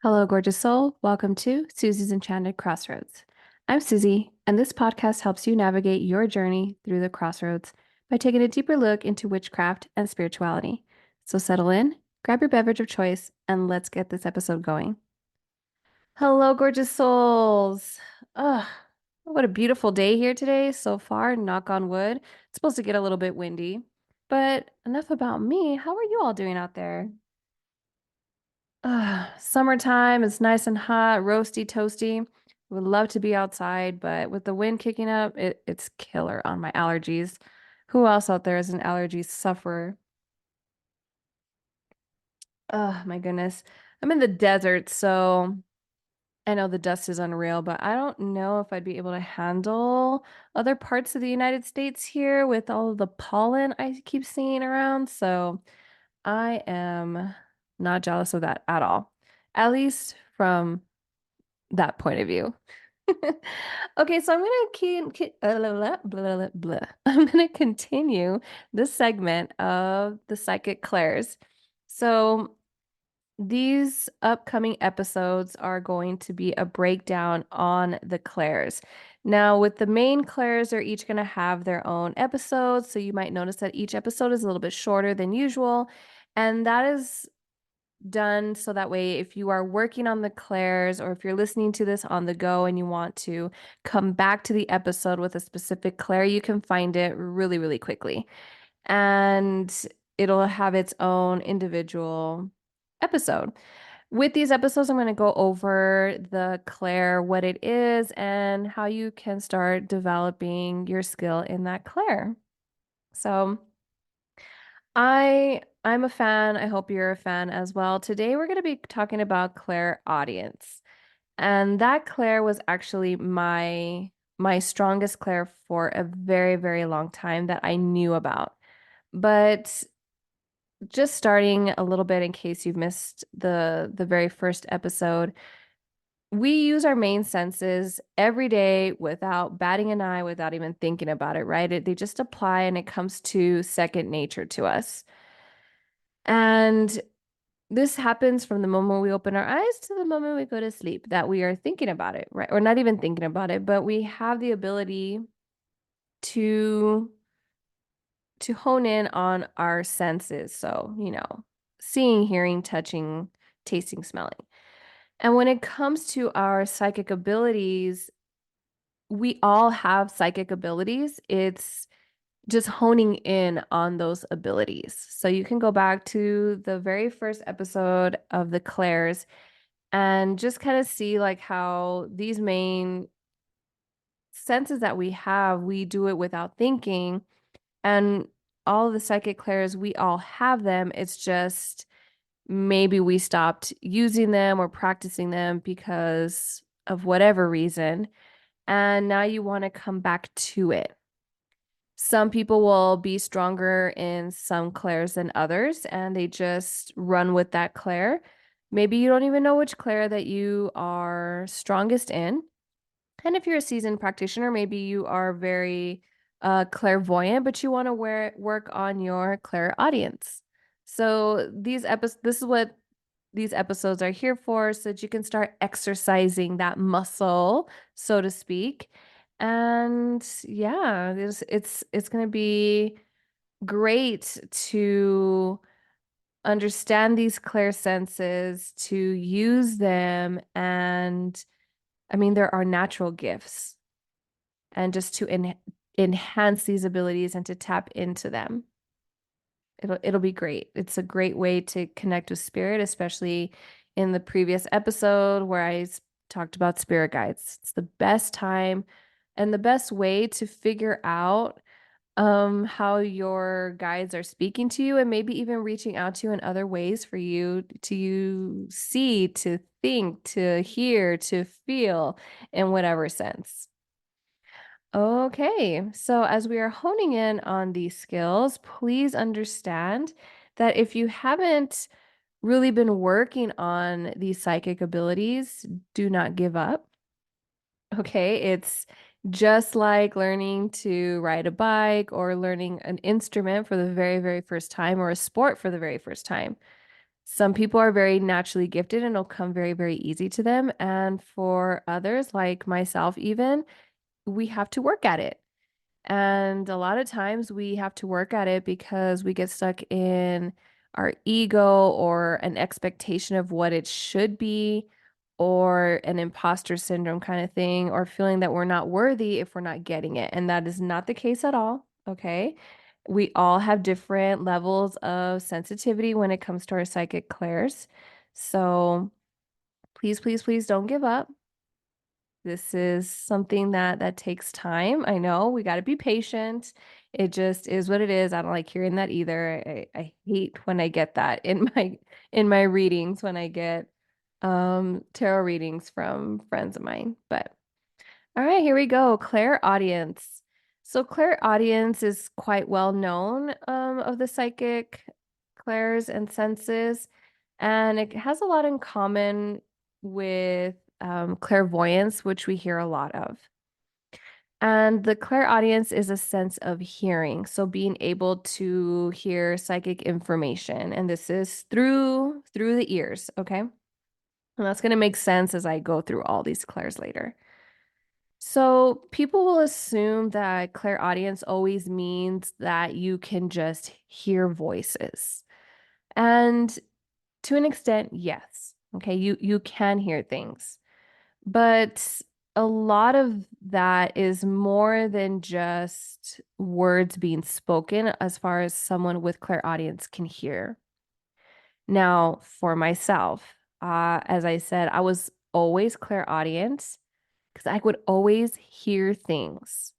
Hello, gorgeous soul. Welcome to Susie's Enchanted Crossroads. I'm Susie, and this podcast helps you navigate your journey through the crossroads by taking a deeper look into witchcraft and spirituality. So settle in, grab your beverage of choice, and let's get this episode going. Hello, gorgeous souls. Ugh, what a beautiful day here today so far. Knock on wood. It's supposed to get a little bit windy, but enough about me. How are you all doing out there? Summertime, it's nice and hot, roasty, toasty. Would love to be outside, but with the wind kicking up, it's killer on my allergies. Who else out there is an allergy sufferer? Oh my goodness. I'm in the desert, so I know the dust is unreal, but I don't know if I'd be able to handle other parts of the United States here with all of the pollen I keep seeing around. So I am not jealous of that at all, at least from that point of view. Okay, so I'm gonna I'm gonna continue this segment of the Psychic Clairs. So these upcoming episodes are going to be a breakdown on the Clairs. Now, with the main Clairs, they're each going to have their own episodes. So you might notice that each episode is a little bit shorter than usual. And that is done so that way if you are working on the Clairs or if you're listening to this on the go and you want to come back to the episode with a specific Clair, you can find it really, really quickly. And it'll have its own individual episode. With these episodes, I'm going to go over the Clair, what it is, and how you can start developing your skill in that Clair. So, I'm a fan. I hope you're a fan as well. Today we're going to be talking about Clairaudience. And that Clair was actually my strongest Clair for a very, very long time that I knew about. But just starting a little bit in case you've missed the very first episode, we use our main senses every day without batting an eye, without even thinking about it, right? They just apply and it comes to second nature to us. And this happens from the moment we open our eyes to the moment we go to sleep, that we are thinking about it, right? Or not even thinking about it, but we have the ability to hone in on our senses. So, seeing, hearing, touching, tasting, smelling. And when it comes to our psychic abilities, we all have psychic abilities. It's just honing in on those abilities. So you can go back to the very first episode of the Clairs and just kind of see like how these main senses that we have, we do it without thinking. And all of the psychic clairs, we all have them. It's just maybe we stopped using them or practicing them because of whatever reason. And now you want to come back to it. Some people will be stronger in some clairs than others, and they just run with that clair. Maybe you don't even know which clair that you are strongest in. And if you're a seasoned practitioner, maybe you are very clairvoyant, but you want to work on your clairaudience. So this is what these episodes are here for, so that you can start exercising that muscle, so to speak. And yeah, it's going to be great to understand these clair senses, to use them, and I mean, there are natural gifts, and just to enhance these abilities and to tap into them. It'll be great. It's a great way to connect with spirit, especially in the previous episode where talked about spirit guides. It's the best time and the best way to figure out how your guides are speaking to you and maybe even reaching out to you in other ways for you to see, to think, to hear, to feel in whatever sense. Okay, so as we are honing in on these skills, please understand that if you haven't really been working on these psychic abilities, do not give up. Okay, it's just like learning to ride a bike or learning an instrument for the very, very first time or a sport for the very first time. Some people are very naturally gifted and it'll come very, very easy to them. And for others, like myself, even, we have to work at it. And a lot of times we have to work at it because we get stuck in our ego or an expectation of what it should be, or an imposter syndrome kind of thing, or feeling that we're not worthy if we're not getting it. And that is not the case at all. Okay. We all have different levels of sensitivity when it comes to our psychic clairs. So please, please, please don't give up. This is something that takes time. I know we got to be patient. It just is what it is. I don't like hearing that either. I hate when I get that in my readings when I get tarot readings from friends of mine. But all right, here we go. Clairaudience. So clairaudience is quite well known of the psychic clairs and senses, and it has a lot in common with clairvoyance, which we hear a lot of. And the clairaudience is a sense of hearing, so being able to hear psychic information, and this is through the ears, okay? And that's going to make sense as I go through all these clairs later. So people will assume that clairaudience always means that you can just hear voices. And to an extent, yes. Okay, you can hear things. But a lot of that is more than just words being spoken as far as someone with clairaudience can hear. Now, for myself, as I said, I was always clairaudient because I would always hear things.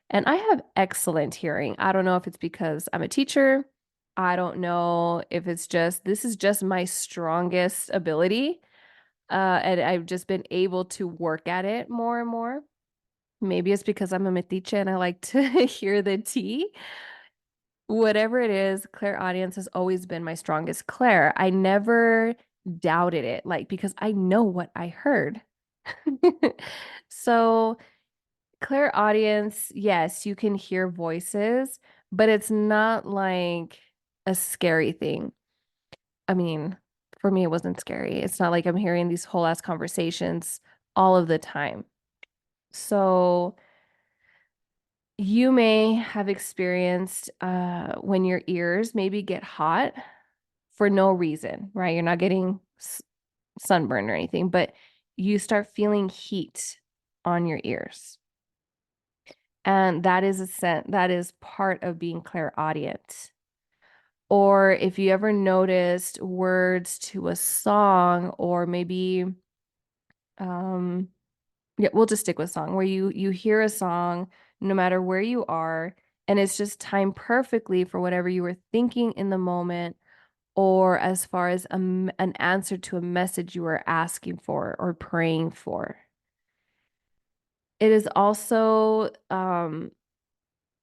And I have excellent hearing. I don't know if it's because I'm a teacher. I don't know if it's just, this is just my strongest ability. And I've just been able to work at it more and more. Maybe it's because I'm a metiche and I like to hear the tea. Whatever it is, clairaudience has always been my strongest clair. I never doubted it, like, because I know what I heard. So, clairaudience, yes, you can hear voices, but it's not like a scary thing. I mean, for me, it wasn't scary. It's not like I'm hearing these whole ass conversations all of the time. So you may have experienced when your ears maybe get hot for no reason, right? You're not getting sunburn or anything, but you start feeling heat on your ears. And that is that is part of being clairaudient. Or if you ever noticed words to a song, or maybe um yeah, we'll just stick with song, where you hear a song no matter where you are, and it's just timed perfectly for whatever you were thinking in the moment, or as far as an answer to a message you were asking for or praying for. It is also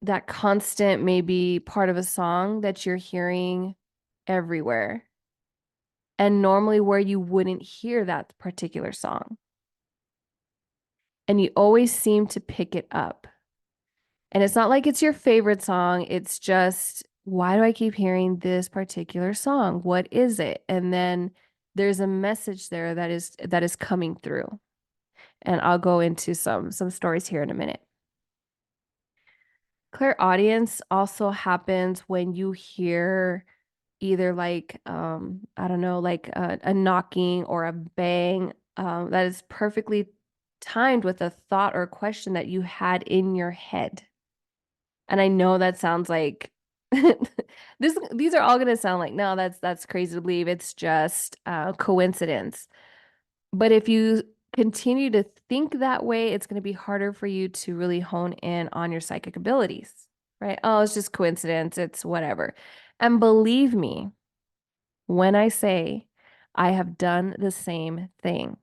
that constant maybe part of a song that you're hearing everywhere, and normally where you wouldn't hear that particular song. And you always seem to pick it up. And it's not like it's your favorite song. It's just, why do I keep hearing this particular song? What is it? And then there's a message there that is coming through. And I'll go into some stories here in a minute. Clairaudience also happens when you hear either like I don't know, like a knocking or a bang that is perfectly timed with a thought or a question that you had in your head. And I know that sounds like these are all gonna sound like, no, that's crazy to believe. It's just coincidence. But if you continue to think that way, it's gonna be harder for you to really hone in on your psychic abilities, right? Oh, it's just coincidence, it's whatever. And believe me, when I say I have done the same thing.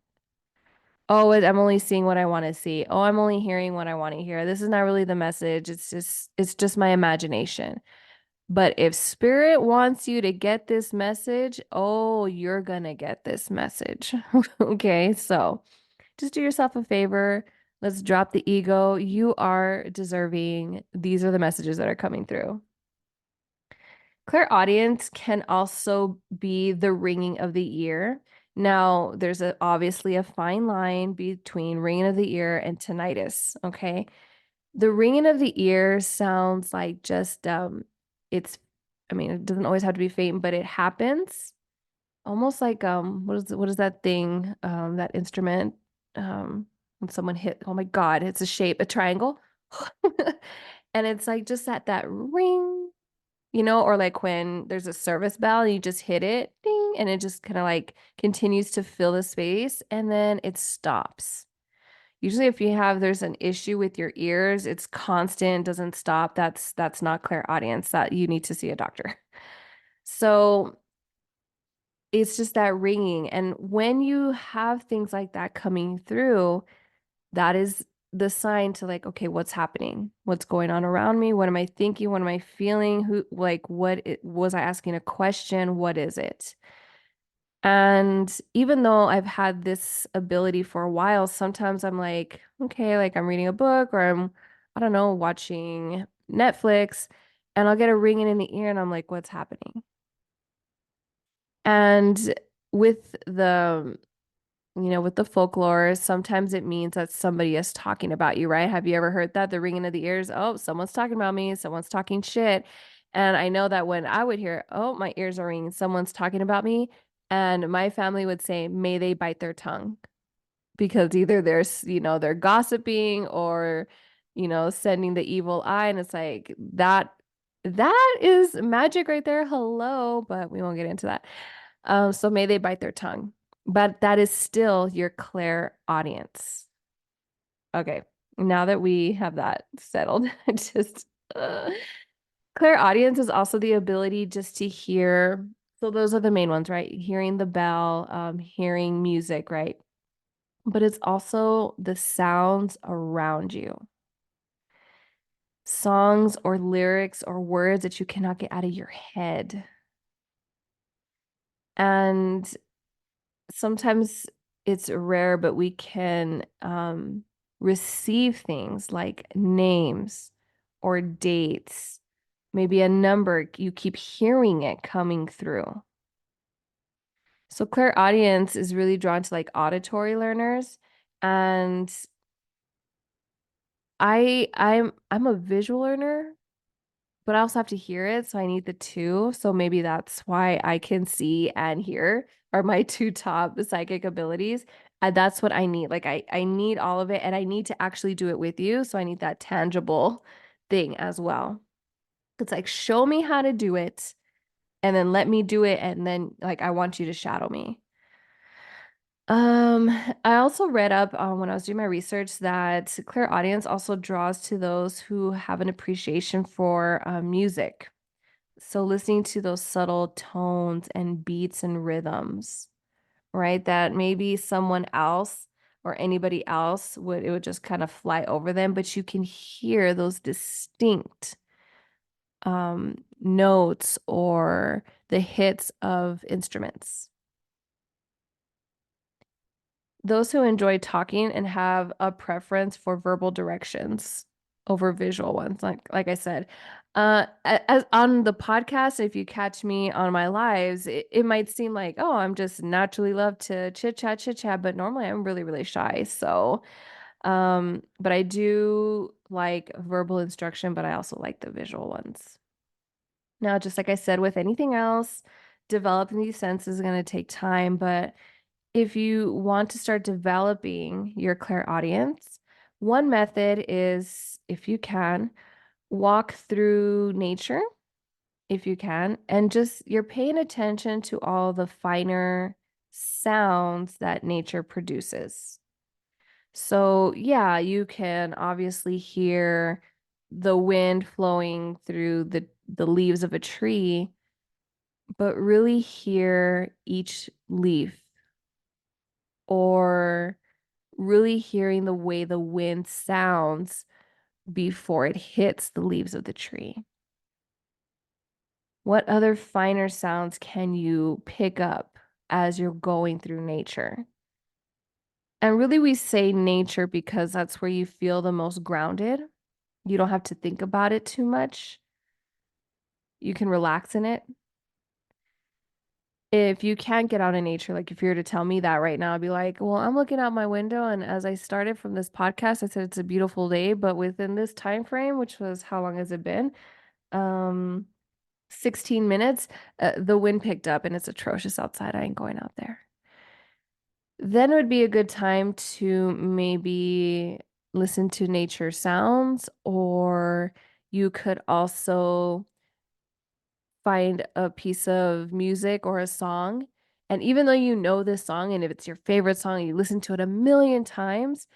Oh, I'm only seeing what I want to see. Oh, I'm only hearing what I want to hear. This is not really the message. It's just my imagination. But if spirit wants you to get this message, oh, you're gonna get this message. Okay, so just do yourself a favor. Let's drop the ego. You are deserving. These are the messages that are coming through. Clairaudience can also be the ringing of the ear. Now, there's obviously a fine line between ringing of the ear and tinnitus, okay? The ringing of the ear sounds like just it's I mean, it doesn't always have to be faint, but it happens almost like what is that thing that instrument when someone hit, oh my God, it's a shape, a triangle. And it's like just that ring, or like when there's a service bell and you just hit it, ding, and it just kind of like continues to fill the space and then it stops. Usually if there's an issue with your ears, it's constant, doesn't stop. That's not clairaudience. That you need to see a doctor. So it's just that ringing. And when you have things like that coming through, that is the sign to like, okay, what's happening? What's going on around me? What am I thinking? What am I feeling? Was I asking a question? What is it? And even though I've had this ability for a while, sometimes I'm like, okay, like I'm reading a book or I don't know, watching Netflix, and I'll get a ringing in the ear and I'm like, what's happening? And with with the folklore, sometimes it means that somebody is talking about you, right? Have you ever heard that? The ringing of the ears. Oh, someone's talking about me. Someone's talking shit. And I know that when I would hear, oh, my ears are ringing, someone's talking about me. And my family would say, may they bite their tongue. Because either they're gossiping or, sending the evil eye. And it's like that is magic right there. Hello, but we won't get into that. So may they bite their tongue. But that is still your Claire audience. Okay. Now that we have that settled, just Claire audience is also the ability just to hear. So those are the main ones, right? Hearing the bell, hearing music, right? But it's also the sounds around you. Songs or lyrics or words that you cannot get out of your head. And sometimes it's rare, but we can receive things like names or dates, maybe a number. You keep hearing it coming through. So clairaudience is really drawn to like auditory learners, and I'm a visual learner, but I also have to hear it, so I need the two. So maybe that's why I can see and hear are my two top psychic abilities. And that's what I need. Like I need all of it, and I need to actually do it with you. So I need that tangible thing as well. It's like show me how to do it and then let me do it, and then like I want you to shadow me. Um, I also read up when I was doing my research that clairaudience also draws to those who have an appreciation for music. So listening to those subtle tones and beats and rhythms, right? That maybe someone else or anybody else would just kind of fly over them, but you can hear those distinct notes or the hits of instruments. Those who enjoy talking and have a preference for verbal directions over visual ones, like I said. As on the podcast, if you catch me on my lives, it might seem like, oh, I'm just naturally love to chit chat, but normally I'm really, really shy. So, but I do like verbal instruction, but I also like the visual ones. Now, just like I said, with anything else, developing these senses is going to take time, but if you want to start developing your clairaudience, one method is, if you can, walk through nature, if you can, and just you're paying attention to all the finer sounds that nature produces. So, yeah, you can obviously hear the wind flowing through the leaves of a tree, but really hear each leaf or really hearing the way the wind sounds before it hits the leaves of the tree. What other finer sounds can you pick up as you're going through nature? And really, we say nature because that's where you feel the most grounded. You don't have to think about it too much. You can relax in it. If you can't get out in nature, like if you were to tell me that right now, I'd be like, well, I'm looking out my window, and as I started from this podcast, I said it's a beautiful day, but within this time frame, which was how long has it been? Um, 16 minutes, the wind picked up and it's atrocious outside. I ain't going out there. Then it would be a good time to maybe listen to nature sounds, or you could also find a piece of music or a song. And even though you know this song, and if it's your favorite song, you listen to it a million times,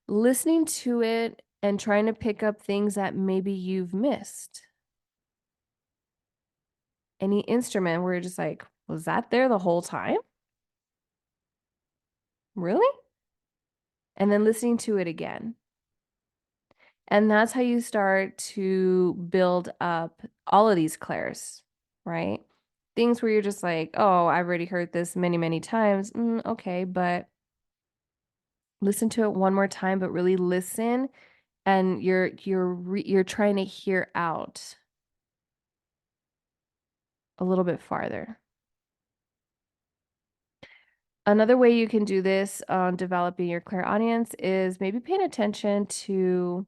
listening to it and trying to pick up things that maybe you've missed. Any instrument where you're just like, was that there the whole time? Really? And then listening to it again. And that's how you start to build up all of these clairs, right? Things where you're just like, oh, I've already heard this many, many times. Okay, but listen to it one more time, but really listen, and you're trying to hear out a little bit farther. Another way you can do this on developing your clairaudience is maybe paying attention to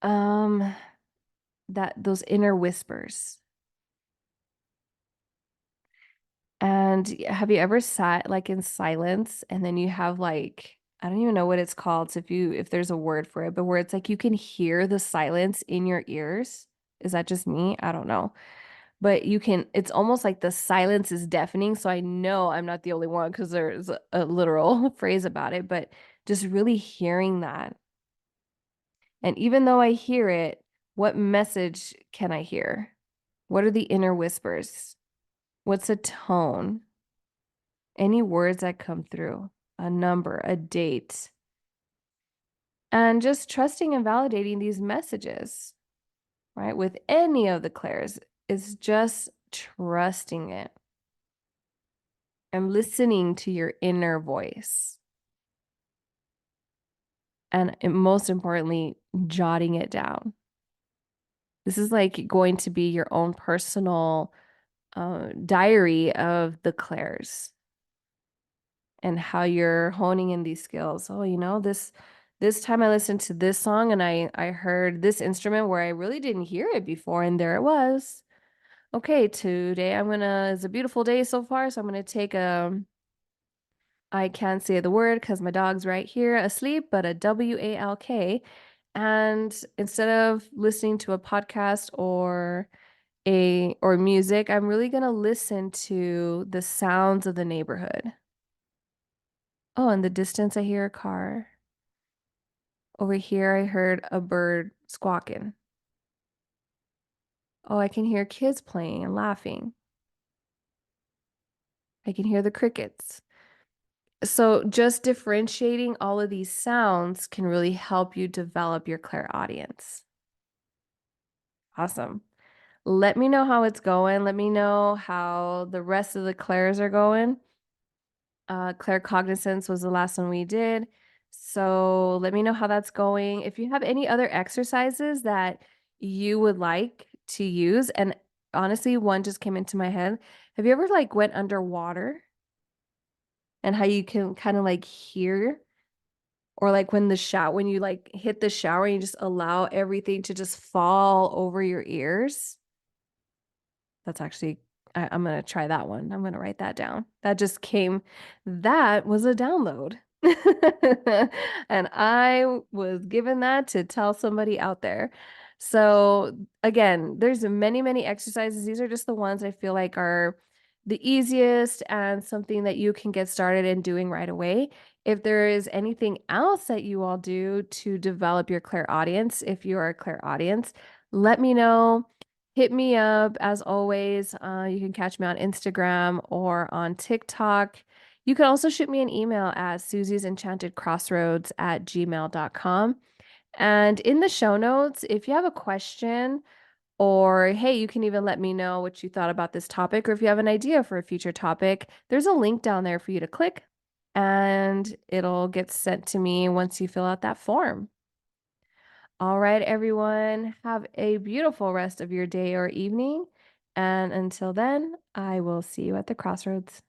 um that those inner whispers. And have you ever sat like in silence and then you have like, I don't even know what it's called. So if there's a word for it, but where it's like you can hear the silence in your ears. Is that just me? I don't know. But it's almost like the silence is deafening. So I know I'm not the only one because there's a literal phrase about it, but just really hearing that. And even though I hear it, what message can I hear? What are the inner whispers? What's a tone? Any words that come through, a number, a date, and just trusting and validating these messages, right? With any of the clairs is just trusting it and listening to your inner voice. And most importantly, jotting it down. This is like going to be your own personal diary of the clairs and how you're honing in these skills. Oh, this time I listened to this song and I heard this instrument where I really didn't hear it before, and there it was. Okay, today it's a beautiful day so far, so I'm gonna take I can't say the word because my dog's right here asleep, but a WALK. And instead of listening to a podcast or music, I'm really gonna listen to the sounds of the neighborhood. Oh, in the distance, I hear a car. Over here, I heard a bird squawking. Oh, I can hear kids playing and laughing. I can hear the crickets. So, just differentiating all of these sounds can really help you develop your clairaudience. Awesome. Let me know how it's going. Let me know how the rest of the clairs are going. Claircognizance was the last one we did. So let me know how that's going. If you have any other exercises that you would like to use, and honestly, one just came into my head. Have you ever like went underwater and how you can kind of like hear, or like when you like hit the shower and you just allow everything to just fall over your ears? That's actually, I'm going to try that one. I'm going to write that down. That was a download. And I was given that to tell somebody out there. So again, there's many, many exercises. These are just the ones I feel like are the easiest and something that you can get started in doing right away. If there is anything else that you all do to develop your clairaudience, if you are a clairaudience, let me know. Hit me up as always. You can catch me on Instagram or on TikTok. You can also shoot me an email at susiesenchantedcrossroads@gmail.com. And in the show notes, if you have a question, or hey, you can even let me know what you thought about this topic, or if you have an idea for a future topic, there's a link down there for you to click and it'll get sent to me once you fill out that form. All right, everyone, have a beautiful rest of your day or evening. And until then, I will see you at the crossroads.